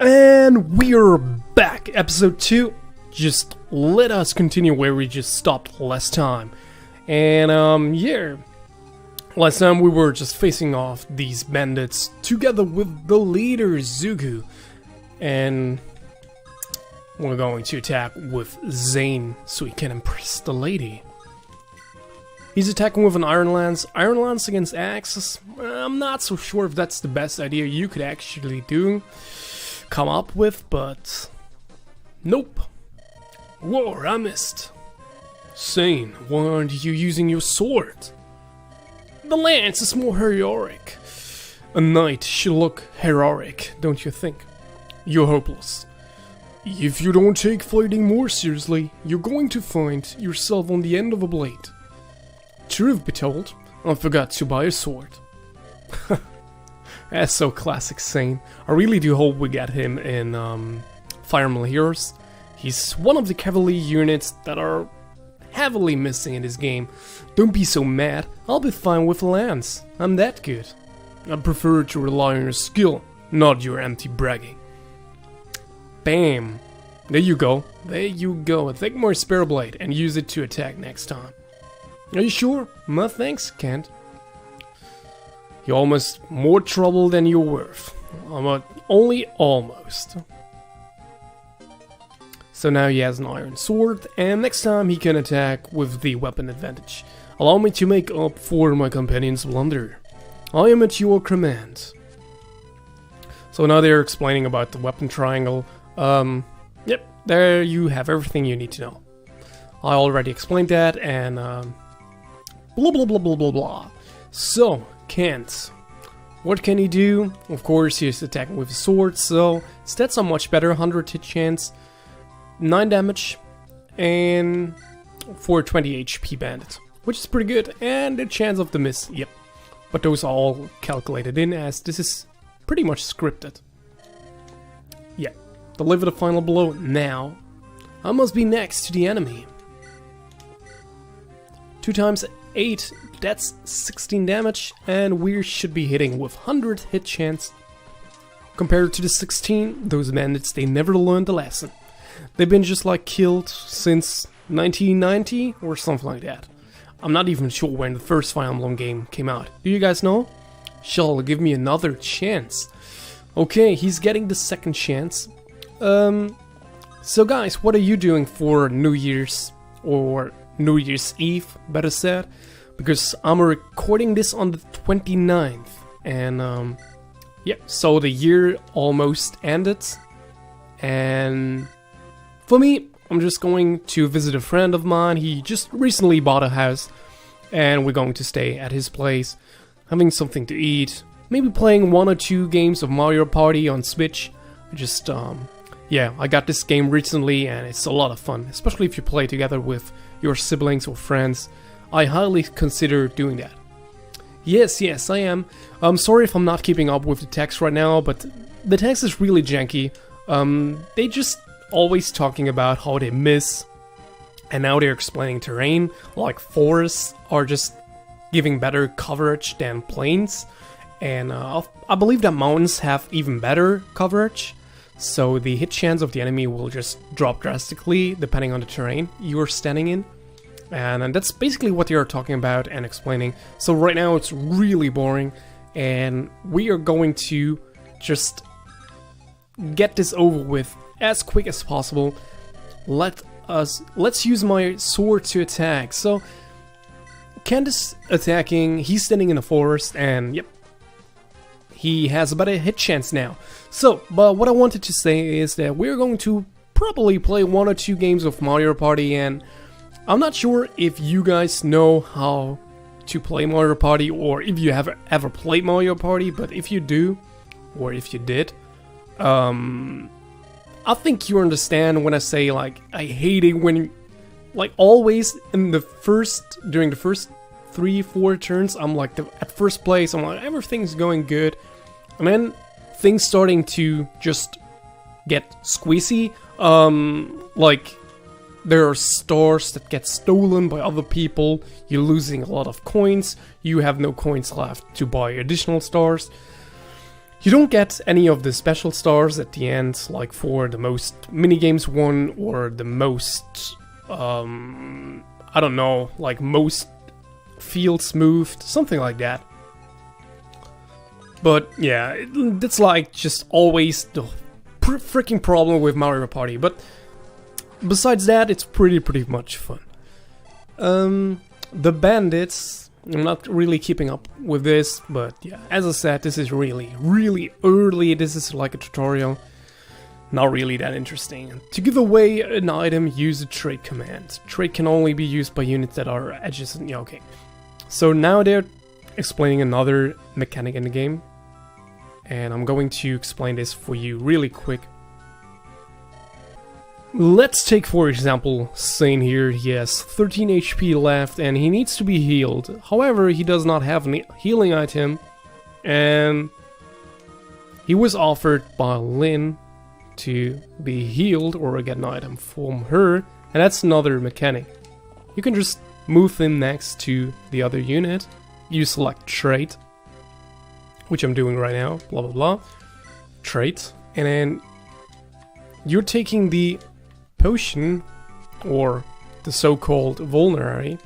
And we're back, episode 2. Just let us continue where we just stopped last time. And yeah, last time we were just facing off these bandits together with the leader Zugu. And we're going to attack with Zane so he can impress the lady. He's attacking with an Iron Lance. Iron Lance against axes. I'm not so sure if that's the best idea you could actually come up with, but nope. Whoa, I missed. Zane, why aren't you using your sword? The lance is more heroic. A knight should look heroic, don't you think? You're hopeless. If you don't take fighting more seriously, you're going to find yourself on the end of a blade. Truth be told, I forgot to buy a sword. That's so classic Zane. I really do hope we get him in Fire Emblem Heroes. He's one of the cavalry units that are heavily missing in this game. Don't be so mad, I'll be fine with lance. I'm that good. I prefer to rely on your skill, not your empty bragging. Bam! There you go. There you go. Take more Spear Blade and use it to attack next time. Are you sure? No thanks, Kent. You're almost more trouble than you're worth. Only almost. So now he has an iron sword, and next time he can attack with the weapon advantage. Allow me to make up for my companion's blunder. I am at your command. So now they're explaining about the weapon triangle. Yep, there you have everything you need to know. I already explained that, and blah blah blah blah blah blah. So, Kent, what can he do? Of course, he's attacking with a sword, so stats are much better. 100 hit chance, 9 damage, and 420 HP bandit, which is pretty good, and the chance of the miss, yep. But those are all calculated in, as this is pretty much scripted. Yeah, deliver the final blow now. I must be next to the enemy. 2 times 8, that's 16 damage, and we should be hitting with 100 hit chance. Compared to the 16, those bandits, they never learned the lesson. They've been just like killed since 1990 or something like that. I'm not even sure when the first Fire Emblem game came out. Do you guys know? Shall give me another chance. Okay, he's getting the second chance. So guys, what are you doing for New Year's or New Year's Eve, better said? Because I'm recording this on the 29th, and yeah, so the year almost ended, and for me, I'm just going to visit a friend of mine. He just recently bought a house, and we're going to stay at his place, having something to eat, maybe playing 1 or 2 games of Mario Party on Switch. Just, yeah, I got this game recently, and it's a lot of fun, especially if you play together with your siblings or friends. I highly consider doing that. Yes, I am. I'm sorry if I'm not keeping up with the text right now, but the text is really janky. They just always talking about how they miss, and now they're explaining terrain, like forests are just giving better coverage than plains, and I believe that mountains have even better coverage, so the hit chance of the enemy will just drop drastically depending on the terrain you're standing in. And that's basically what they are talking about and explaining. So right now it's really boring, and we are going to just get this over with as quick as possible. Let's use my sword to attack. So Kent is attacking, he's standing in the forest, and yep, he has about a hit chance now. So, but what I wanted to say is that we're going to probably play 1 or 2 games of Mario Party, and I'm not sure if you guys know how to play Mario Party, or if you have ever played Mario Party, but if you do, or if you did, I think you understand when I say, like, I hate it when, like, always during the first 3-4 turns, I'm like, at first place, I'm like, everything's going good, and then things starting to just get squeezy, like, there are stars that get stolen by other people, you're losing a lot of coins, you have no coins left to buy additional stars. You don't get any of the special stars at the end, like for the most minigames won or the most, I don't know, like most fields moved, something like that. But yeah, that's like just always the freaking problem with Mario Party. But besides that, it's pretty much fun. The bandits, I'm not really keeping up with this, but yeah, as I said, this is really early. This is like a tutorial, not really that interesting. To give away an item, use a trade command. Trade can only be used by units that are adjacent. Yeah, okay. So now they're explaining another mechanic in the game, and I'm going to explain this for you really quick. Let's take, for example, Sane here. He has 13 HP left and he needs to be healed. However, he does not have a healing item, and he was offered by Lynn to be healed or get an item from her, and that's another mechanic. You can just move him next to the other unit. You select trait, which I'm doing right now, blah blah blah, trait, and then you're taking the potion, or the so-called vulnerary,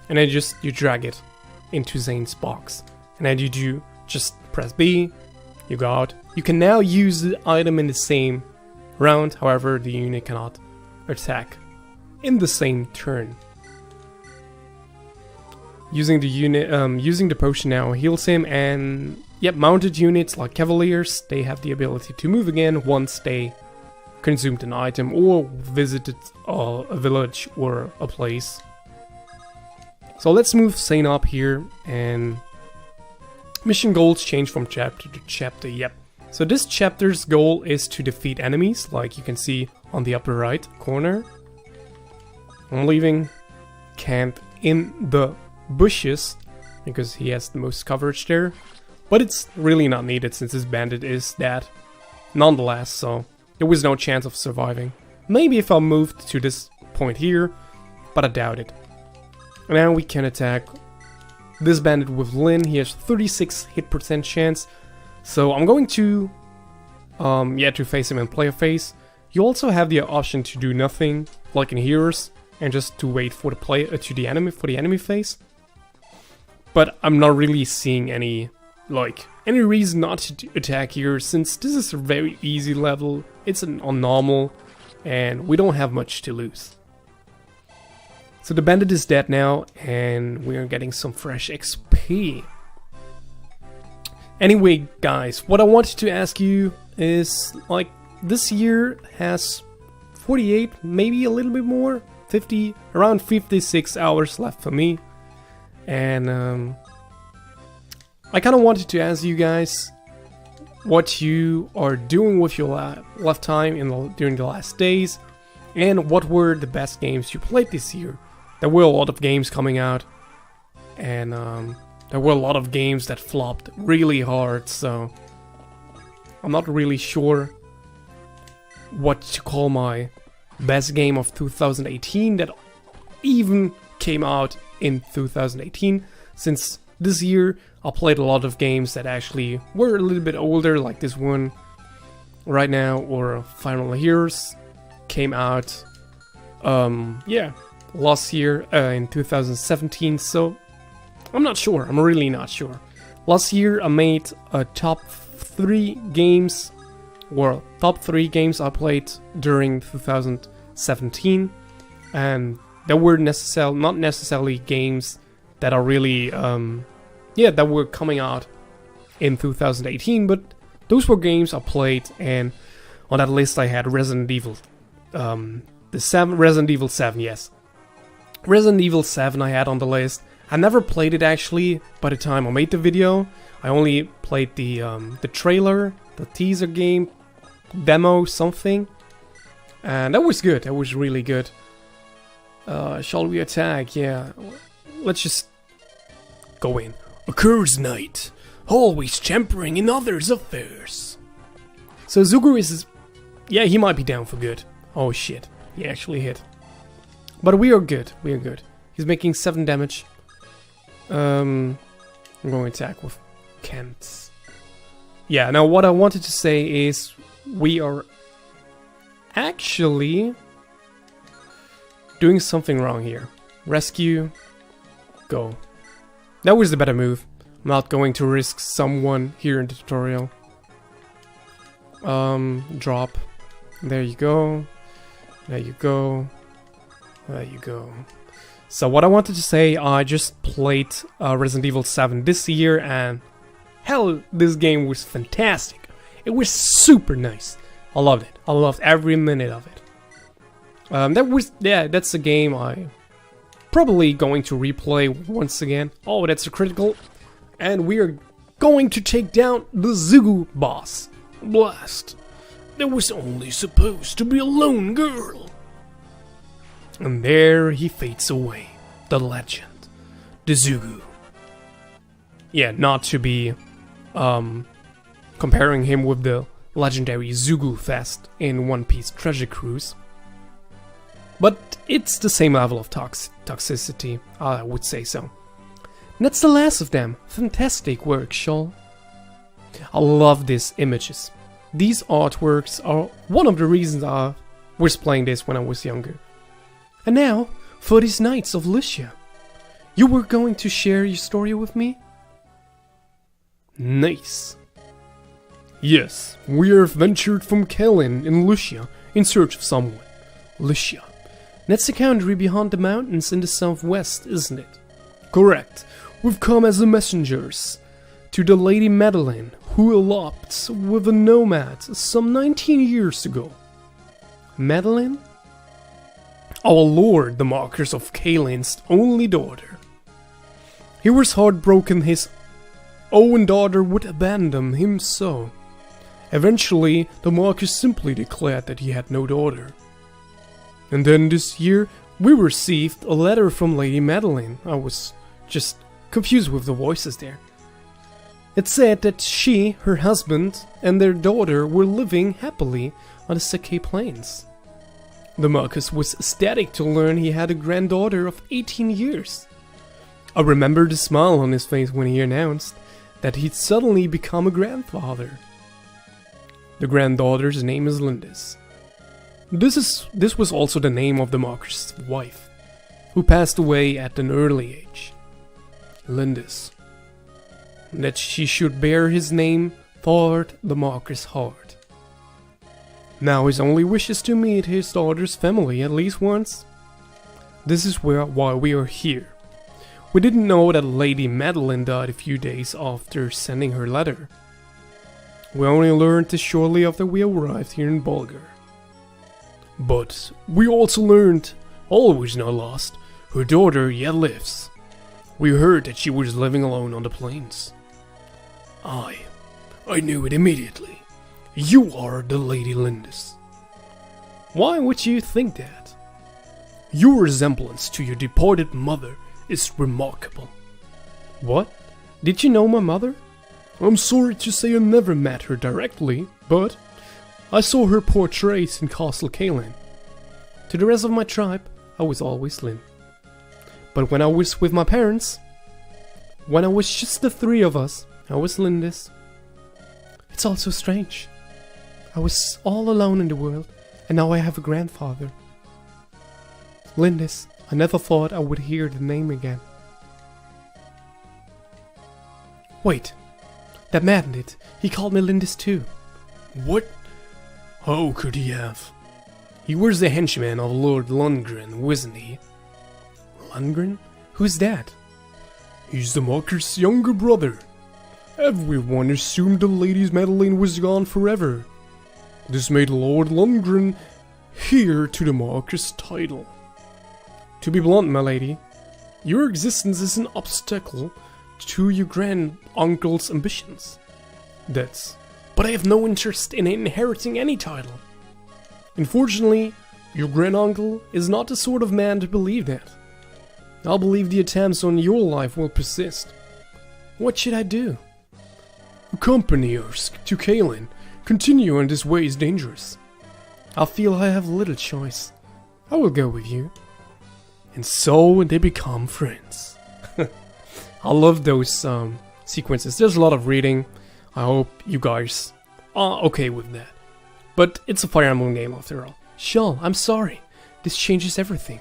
and then you drag it into Zane's box, and then you do just press B, you go out. You can now use the item in the same round, however the unit cannot attack in the same turn. Using the unit, using the potion now heals him, and yep, mounted units like cavaliers, they have the ability to move again once they consumed an item or visited a village or a place. So let's move Sane up here, and mission goals change from chapter to chapter. Yep. So this chapter's goal is to defeat enemies, like you can see on the upper right corner. I'm leaving camp in the bushes because he has the most coverage there, but it's really not needed since this bandit is dead nonetheless, so there was no chance of surviving. Maybe if I moved to this point here, but I doubt it. And now we can attack this bandit with Lynn. He has 36 hit percent chance, so I'm going to to face him and play a face. You also have the option to do nothing, like in Heroes, and just to wait for the enemy phase. But I'm not really seeing any reason not to attack here, since this is a very easy level. It's on normal, and we don't have much to lose. So the bandit is dead now, and we are getting some fresh XP. Anyway, guys, what I wanted to ask you is, like, this year has 48, maybe a little bit more, 50, around 56 hours left for me. And I kind of wanted to ask you guys what you are doing with your left time during the last days, and what were the best games you played this year. There were a lot of games coming out, and there were a lot of games that flopped really hard, so I'm not really sure what to call my best game of 2018 that even came out in 2018, since this year I played a lot of games that actually were a little bit older, like this one right now, or Final Heroes came out last year in 2017, so I'm not sure. I'm really not sure. Last year I made a top 3 games, or top 3 games I played during 2017, and there were not necessarily games that are really that were coming out in 2018, but those were games I played, and on that list I had Resident Evil, Resident Evil 7, yes. Resident Evil 7 I had on the list. I never played it actually by the time I made the video. I only played the trailer, the teaser game, demo, something. And that was good, that was really good. Shall we attack? Yeah, let's just go in. A curse knight, always champering in others' affairs. So Zugu is, yeah, he might be down for good. Oh shit, he actually hit. But we are good, we are good. He's making 7 damage. I'm going to attack with Kent. Yeah, now what I wanted to say is we are actually doing something wrong here. Rescue, go. That was the better move. I'm not going to risk someone here in the tutorial. Drop. There you go. There you go. There you go. So what I wanted to say, I just played Resident Evil 7 this year, and hell, this game was fantastic. It was super nice. I loved it. I loved every minute of it. That's a game I probably going to replay once again. Oh, that's a critical. And we are going to take down the Zugu boss. Blast. There was only supposed to be a lone girl. And there he fades away. The legend. The Zugu. Yeah, not to be comparing him with the legendary Zugu Fest in One Piece Treasure Cruise. But it's the same level of toxicity, I would say so. And that's the last of them. Fantastic work, Shaw. I love these images. These artworks are one of the reasons I was playing this when I was younger. And now, for these Knights of Lucia. You were going to share your story with me? Nice. Yes, we have ventured from Kellen in Lucia in search of someone. Lucia. That's the country beyond the mountains in the southwest, isn't it? Correct. We've come as the messengers to the Lady Madeline, who eloped with a nomad some 19 years ago. Madeline? Our lord, the Marquis of Kalin's only daughter. He was heartbroken his own daughter would abandon him so. Eventually, the Marquis simply declared that he had no daughter. And then this year, we received a letter from Lady Madeline. I was just confused with the voices there. It said that she, her husband, and their daughter were living happily on the Sakai Plains. The Marquis was ecstatic to learn he had a granddaughter of 18 years. I remember the smile on his face when he announced that he'd suddenly become a grandfather. The granddaughter's name is Lindis. This was also the name of the Marquis' wife, who passed away at an early age. Lindis. That she should bear his name thawed the Marquis' heart. Now his only wish is to meet his daughter's family at least once. This is why we are here. We didn't know that Lady Madeline died a few days after sending her letter. We only learned this shortly after we arrived here in Bulgar. But we also learned, all was not lost, her daughter yet lives. We heard that she was living alone on the plains. I knew it immediately. You are the Lady Lindis. Why would you think that? Your resemblance to your departed mother is remarkable. What? Did you know my mother? I'm sorry to say I never met her directly, but I saw her portrait in Castle Kalen. To the rest of my tribe, I was always Lynn. But when I was with my parents, when I was just the three of us, I was Lindis. It's all so strange. I was all alone in the world, and now I have a grandfather. Lindis, I never thought I would hear the name again. Wait, that man did. He called me Lindis too. What? How could he have? He was the henchman of Lord Lundgren, wasn't he? Lundgren? Who's that? He's the Marquis' younger brother. Everyone assumed the Lady Madeline was gone forever. This made Lord Lundgren heir to the Marquis' title. To be blunt, my lady, your existence is an obstacle to your grand-uncle's ambitions. But I have no interest in inheriting any title. Unfortunately, your grand-uncle is not the sort of man to believe that. I'll believe the attempts on your life will persist. What should I do? Accompany us to Kalen. Continue on this way is dangerous. I feel I have little choice. I will go with you. And so they become friends. I love those sequences. There's a lot of reading, I hope you guys are okay with that. But it's a Fire Emblem game after all. Shal, I'm sorry. This changes everything.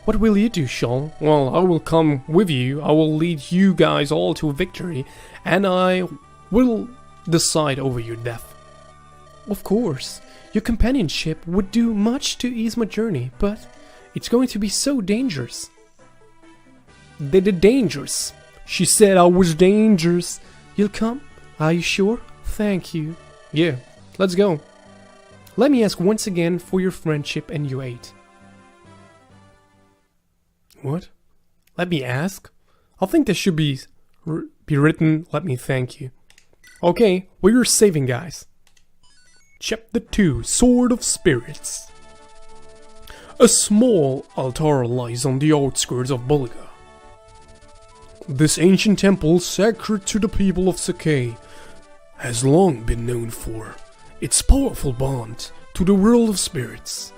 What will you do, Shal? Well, I will come with you. I will lead you guys all to victory. And I will decide over your death. Of course. Your companionship would do much to ease my journey, but it's going to be so dangerous. They're dangerous. She said I was dangerous. You'll come? Are you sure? Thank you. Yeah, let's go. Let me ask once again for your friendship and your aid. What? Let me ask? I think this should be written, let me thank you. Okay, we're saving, guys. Chapter 2, Sword of Spirits. A small altar lies on the outskirts of Bulga. This ancient temple, sacred to the people of Sakai, has long been known for its powerful bond to the world of spirits.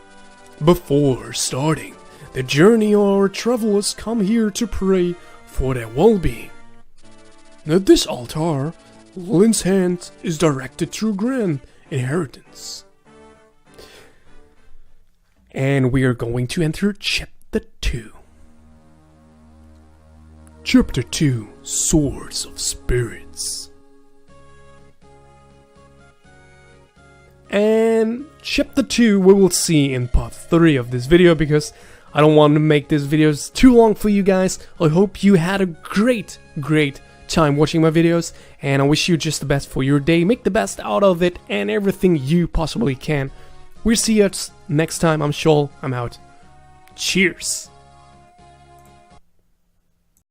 Before starting the journey, our travelers come here to pray for their well-being. At this altar, Lin's hand is directed to grand inheritance. And we are going to enter Chapter 2. Chapter 2, Swords of Spirits. And Chapter 2 we will see in part 3 of this video, because I don't want to make this videos too long for you guys. I hope you had a great time watching my videos, and I wish you just the best for your day. Make the best out of it and everything you possibly can. We'll see you next time. I'm Shoal. I'm out. Cheers.